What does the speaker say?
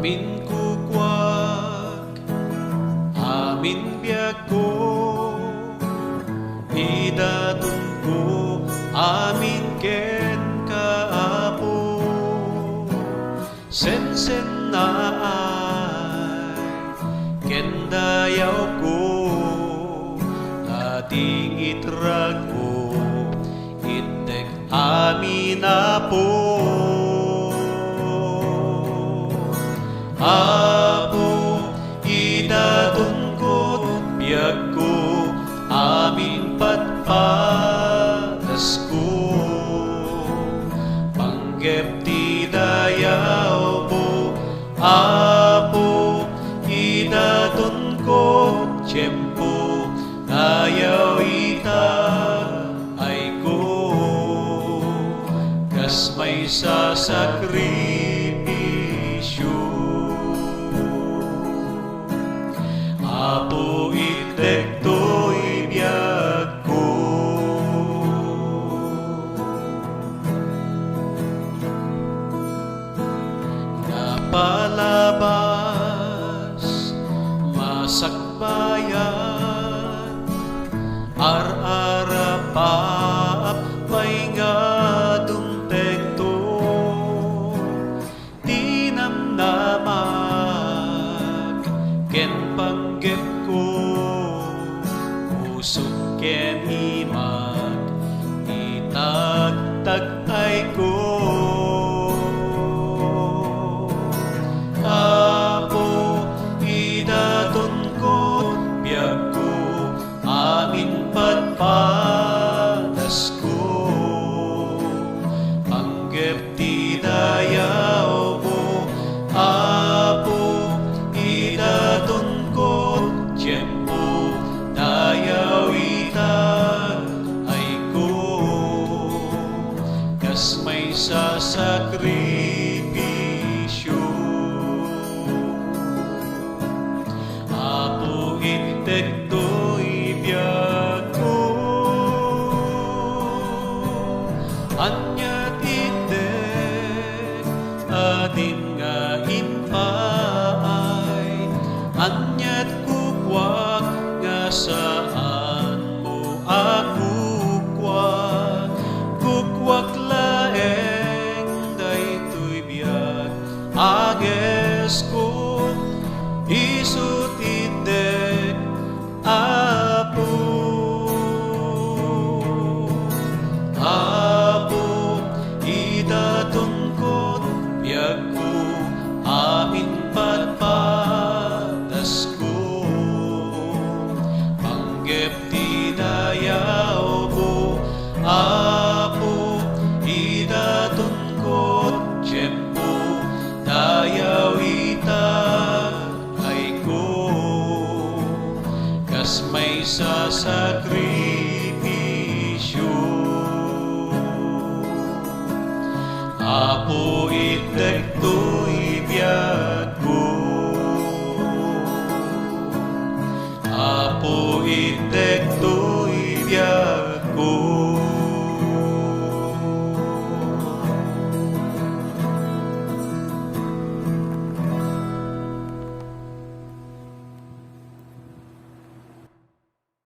Amin kukwak, amin biag ko, idatun ko, amin ken kaapo. Sen na ay ken dayaw ko, ating itrag ko, itek amin apo. Apo, idatun ko't biag ko, aming patpatas ko. Panggep ti dayaw mo, Apo, idatun ko't tiyempo, dayaw ita ay ko. Kas may sasakripisyo, Apo, itek to'y biag ko. Napalabas, masakbayan, ar-arapap, may nga dumtekto, tinamnamag, ken panggep ko, usok ken imag, itagtagtay ko. Apo, idatun ko't biag ko, amin patpatas ko. Panggep ti dayaw mo, Apo, idatun ko't tiyempo, dayaw itag ay ko. Kas may sasakripisyo, Apo, itek to'y biag ko. Anyat itek adin nga impaay, anyat kukwak nga saan mo akukwak. Kukwak laeng daytoy biag ages ko.